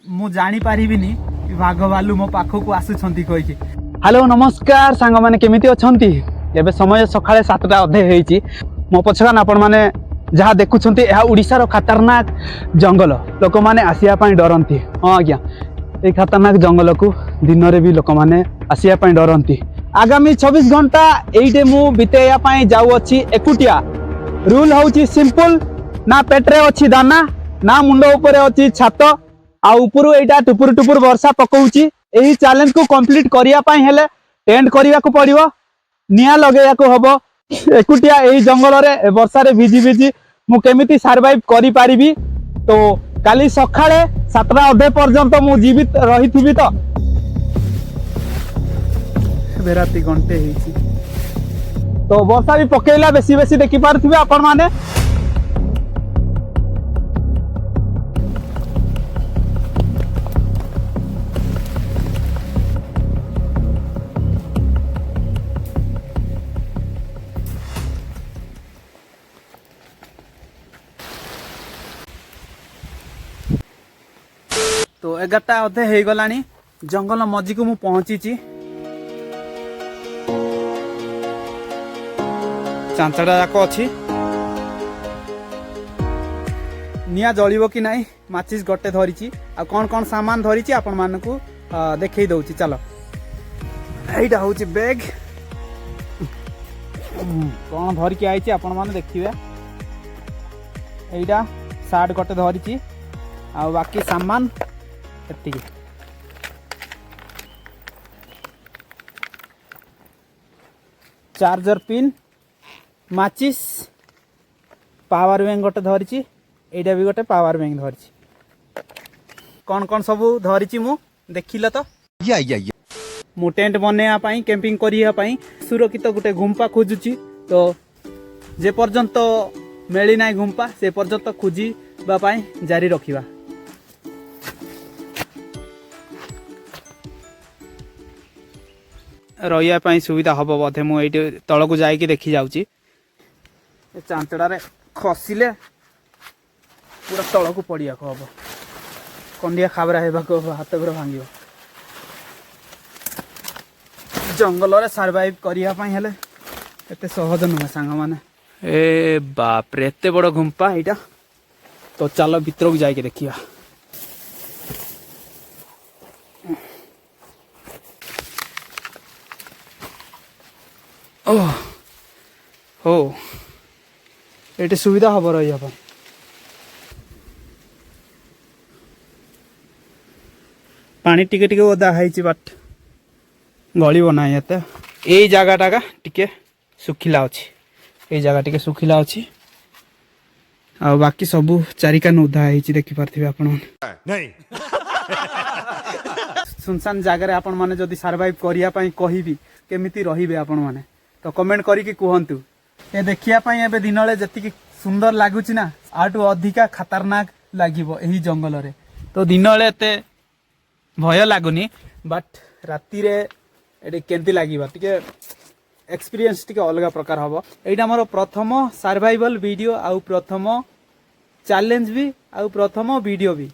मु जानी पारिबिनी बाघ भालू मो पाखक आसुछंती कहिके। हेलो नमस्कार सांग माने केमिति अछंती। एबे समय सकाळे 7टा अधे हेची। मो पछकान आपण माने जहाँ देखुछंती यह ओडिसा रो खतरनाक जंगल। लोक माने आसिया पई डरंती। हां आज्ञा ए खतरनाक जंगल को दिन रे भी लोक माने आसिया पई डरंती। आगामी 24 घंटा एइटे मु बितेया पई जाउ अछि एकुटिया। रूल होउची सिंपल ना पेट्रे अछि दाना ना मुंडो ऊपर अछि छात आ ऊपर एटा टुपुर टुपुर वर्षा पकाउची। एही चैलेंज को कंप्लीट करिया पई हेले टेंट करिया को पड़िबो निया लगेया को हबो। एकुटिया एही जंगल रे वर्षा रे भिजी भिजी मु केमिति सर्वाइव करि पारिबी। तो काली सखाळे 7टा अधे पर्यंत मु जीवित रहिथिबी। तो बेराती घंटे हेची तो वर्षा भी पकेला बेसी बेसी देखि पारथिबे आपण माने। तो 11टा अधे हे गलानी जंगल मझी को मु पहुंची चांचड़ा जाक अच्छी निया जलिबो कि नाही माचिस गटे धरिची आ कौन कौन सामान धरिची आपण मानकू देखई दउची। चलो एइटा होची बैग कौन धरिकी आइची आपण माने देखिबे। एइटा सार्ट गटे धरिची आ बाकी सामान एतिकी। चार्जर पिन माचिस पावर बैंक गोटे धरिची एटा भी गोटे पावर बैंक धरिची। कौन कौन सब धरिची मु देखिल तो मु टेंट बनेया पाई कैंपिंग करिया पाई सुरक्षित गोटे गुंपा खोजुची। तो जे पर्यंत मिली ना गुंपा से पर्यंत खोजिबा पाई जारी रखिबा। रहिया पाई सुविधा हबो बोधे मु एइटे तळकु जाईकी देखि जाउची। चांचड़ा रे खसिले पूरा तलक पड़िया को हम कंडिया खाबरा हेबा को हाथ गोड़ भांगियो। जंगल रे सर्वाइव करिया पई हेले एते सहज नुहे सांग माने। ए बाप रे एते बड़ गुंपा एटा। तो चलो भीतर को जाके देखिया। ओह हो एटे सुविधा हब रहिया पाई। पानी टिके टिके ओदा हाइची बाट गलिबो नाही एते। एई जगह का टिके सुखिला अछि। एई जगह टिके सुखिला अछि आ बाकी सब चारिका ओदा हाइची देखि पारथिबे आपण नहीं। सुनसान जगह रे आपण माने जदी सर्वाइव करिया पाई कहिबी केमिति रहिबे आपण माने तो कमेंट करी कि कहंतु। ए देखिया पाई एबे दिनले जति सुंदर लागुची ना आटू अधिका खतरनाक लागिबो एही जंगल रे। तो दिनले एते भय लागुनी बट राती रे एटे केंती लागिबा टिके एक्सपीरियंस टिके अलग प्रकार हबो। एइटा मोर प्रथम सर्वाइवल वीडियो आउ प्रथम चैलेंज भी आउ प्रथम वीडियो भी।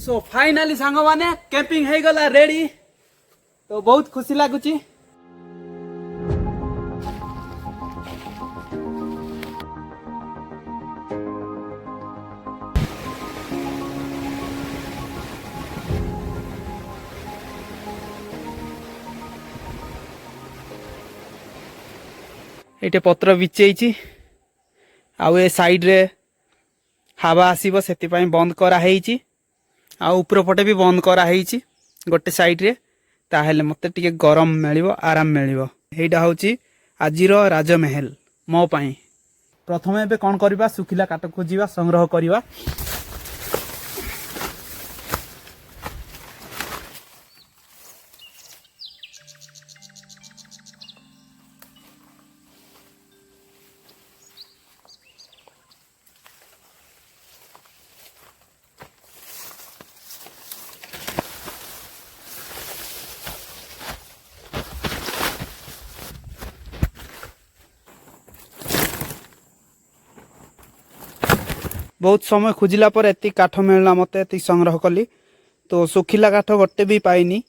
सो फाइनाली सांग माने कैंपिंग है गला रेडी। तो बहुत खुशी लागुची। ये पत्र बिछे आउ ए साइड रे हावा आसीबो सेतिपाई बंद करा हेइची आ ऊपर पटे भी बंद करा हेइची गोटे साइड रे ताहेले मते टिके गरम मिलिबो आराम मिलिबो। एइडा होची आजिरो राजमहल मो पाई। प्रथमे एबे कोन करबा सुखिला काट खोजिबा संग्रह करबा। बहुत समय खोजिला पर एति काठ मिलला मते एति संग्रह कली तो सुखिला काठ गोटे भी पाइनी।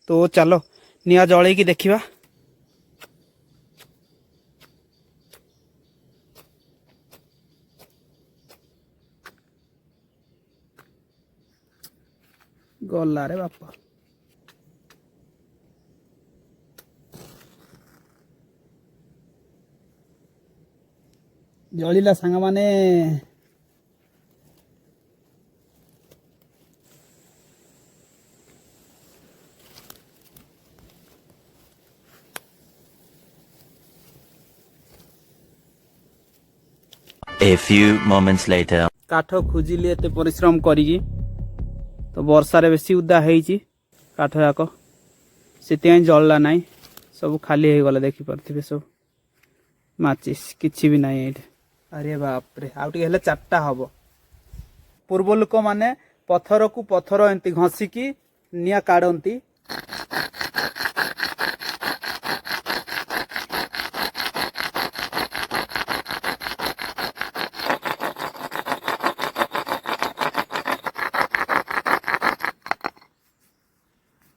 तो चलो निया जळे की देखिबा। गला रे बापा जळिला सांगा माने। A few moments later. काठ खोजिली एते परिश्रम करी तो वर्षा रे बेसी उदा हेइची काठ जाक से जलला नाई सब खाली हो गला। देखि परथिबे सब माचिस किछि भी नाई एठे। अरे बाप रे आउटी हेले चारटा हबो। पूर्व लोक माने पत्थर को पत्थर एंती घसी की निया काढंती।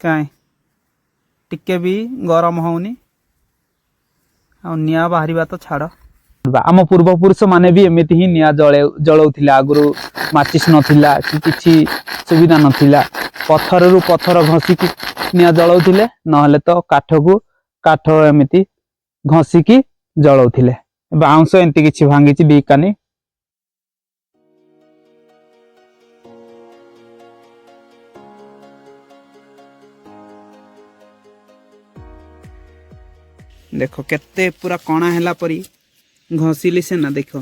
काई टिके भी गरम होनी आ निया बाहरिबा तो छाड़। आम पूर्वपुरुष माने भी एमिति ही निया जलाउथिले। आगुरु माचिस नथिला कि किछि सुविधा नथिला। पत्थर रु पत्थर घसी की निया जलाउथिले नहले तो काठ को काठ एमिति घसी की जलाउथिले। बाउंस एंती किछि भांगीची बिकानी। देखो केते पूरा कणा हैला परी घसीली से ना। देखो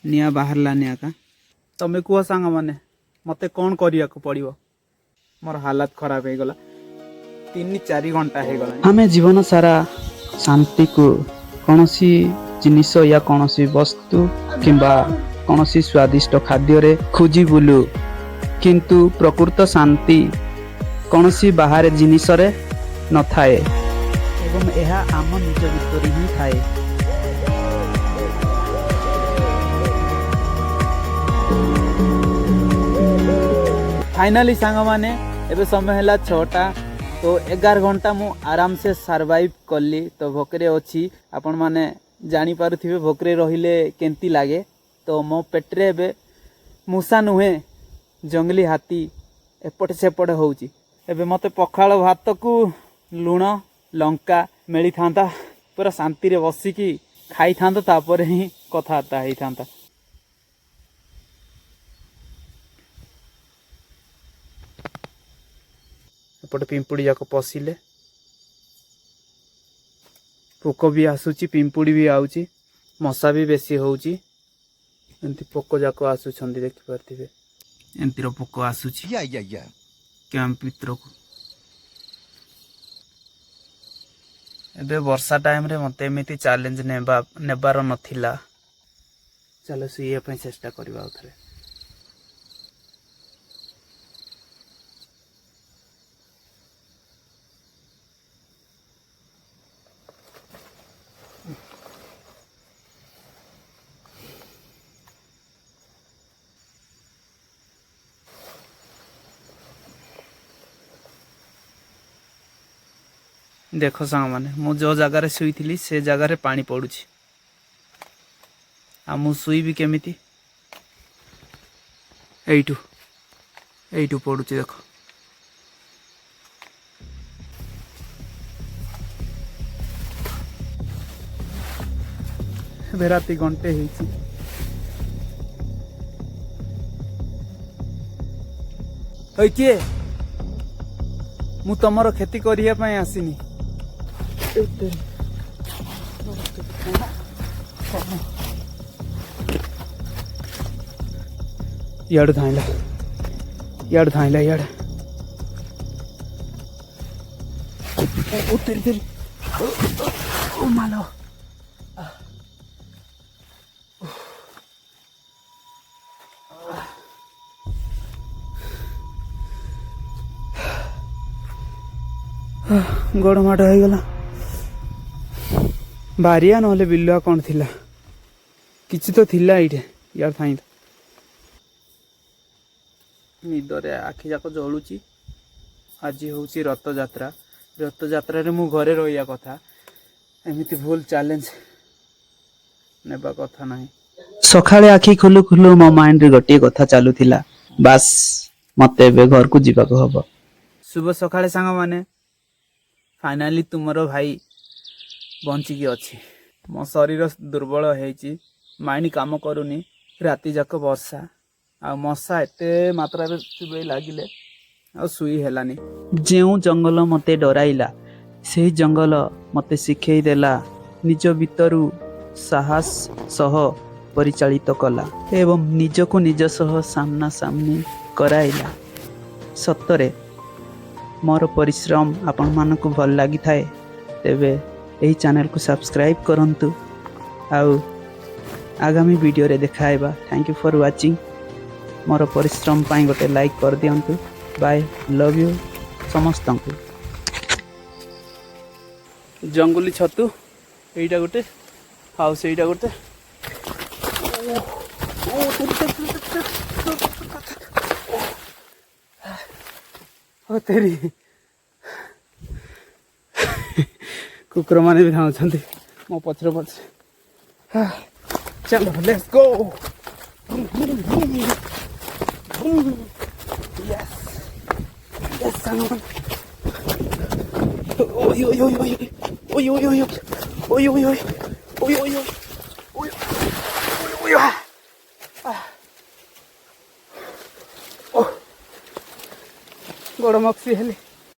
निया बाहरला निया का। तमे कुह सांग माने मते कौन करिया को पड़िबो। मोर हालत खराब हे गला 3-4 घंटा हे गला। हमें जीवन सारा शांति को कोनोसी जिनिस या कोनोसी वस्तु किंबा कोनोसी स्वादिष्ट खाद्य रे खोजी बुलु किंतु प्रकृत शांति कोनोसी बाहर जिनिस रे न थाए एवं यह आम निज भीतर ही थाए। फाइनाली सांग माने एबे समय हला 6टा तो 11 घंटा मु आराम से सर्वाइव कली। तो भोकरे अछि आपण माने जानी पारुथिबे भोकरे रहिले केंती लागे। तो मो पेटरे एबे मूसा नुहे जंगली हाथी एपटे सेपटे होउची। एबे मते पखाळ भात को लुण लंका मिली था पूरा शांति रे बसिकी खाई था तापर ही कथबार्ता ही था। एपटे पिंपुड़ी जाक पशिले पोक भी आसुची पिंपुड़ी भी आउची मशा भी बेसी होउची। एंती पोक जाक आसुछंदी देखि परथिबे एंतीर पोक आसुची कैंप भीतर को। एबे वर्षा टाइम रे मते एमिति चैलेंज नेबार नथिला। चलो सुइया पे चेष्टा करबा उथरे। देख सांग माने मु जो जगार शुई से जगार पानी पड़ुछि आ मु शुईबी केमिति एइटू एइटू पड़ुछि। देख राति घंटे ହଇ କିଏ ମୁଁ ତମର କ୍ଷତି କରିବା ପାଇଁ ଆସିନି। ଇଆଡୁ ଧାଇଁଲା ଇଆଡେ ତେରି ଓ ମାଲୋ ଗୋଡ଼ ମାଡ଼ ହେଇଗଲା। ବାରିଆ ନହେଲେ ବିଲୁଆ କ'ଣ ଥିଲା, କିଛି ତ ଥିଲା ଏଇଠି। ଇଆଡ଼େ ଥାଇଁଲା ନିଦରେ ଆଖି ଯାକ ଜଳୁଛି। ଆଜି ହେଉଛି ରଥଯାତ୍ରା। ରଥଯାତ୍ରାରେ ମୁଁ ଘରେ ରହିବା କଥା, ଏମିତି ଭୁଲ ଚ୍ୟାଲେଞ୍ଜ ନେବା କଥା ନାହିଁ। ସକାଳେ ଆଖି ଖୋଲୁ ଖୋଲୁ ମୋ ମାଇଣ୍ଡରେ ଗୋଟିଏ କଥା ଚାଲୁଥିଲା, ବାସ୍ ମତେ ଏବେ ଘରକୁ ଯିବାକୁ ହବ। ଶୁଭ ସକାଳେ ସାଙ୍ଗମାନେ। ଫାଇନାଲି ତୁମର ଭାଇ ବଞ୍ଚିକି ଅଛି। ମୋ ଶରୀର ଦୁର୍ବଳ ହେଇଛି, ମାଇଣ୍ଡ କାମ କରୁନି। ରାତି ଯାକ ବର୍ଷା ଆଉ ମଶା ଏତେ ମାତ୍ରାରେ ଚୁବେଇ ଲାଗିଲେ ଆଉ ଶୋଇ ହେଲାନି। ଯେଉଁ ଜଙ୍ଗଲ ମୋତେ ଡରାଇଲା, ସେହି ଜଙ୍ଗଲ ମୋତେ ଶିଖେଇ ଦେଲା, ନିଜ ଭିତରୁ ସାହସ ସହ ପରିଚାଳିତ କଲା ଏବଂ ନିଜକୁ ନିଜ ସହ ସାମ୍ନା ସାମ୍ନି କରାଇଲା। ସତରେ ମୋର ପରିଶ୍ରମ ଆପଣମାନଙ୍କୁ ଭଲ ଲାଗିଥାଏ ତେବେ ଏହି ଚ୍ୟାନେଲକୁ ସବସ୍କ୍ରାଇବ୍ କରନ୍ତୁ ଆଉ ଆଗାମୀ ଭିଡ଼ିଓରେ ଦେଖାହେବା। Thank you for watching. ମୋର ପରିଶ୍ରମ ପାଇଁ ଗୋଟେ ଲାଇକ୍ କରିଦିଅନ୍ତୁ। ବାଏ, ଲଭ୍ ୟୁ ସମସ୍ତଙ୍କୁ। ଜଙ୍ଗୁଲି ଛତୁ ଏଇଟା ଗୋଟେ ଆଉ ସେଇଟା ଗୋଟେ। ତେରି କୁକୁର ମାନେ ବି ଧାଉଁଛନ୍ତି ମୋ ପଛରେ ପଛରେ। ଚାଲ ଲେଟ୍ସ ଗୋ। ଗୋଡ଼ ମକ୍ସି ହେଲି।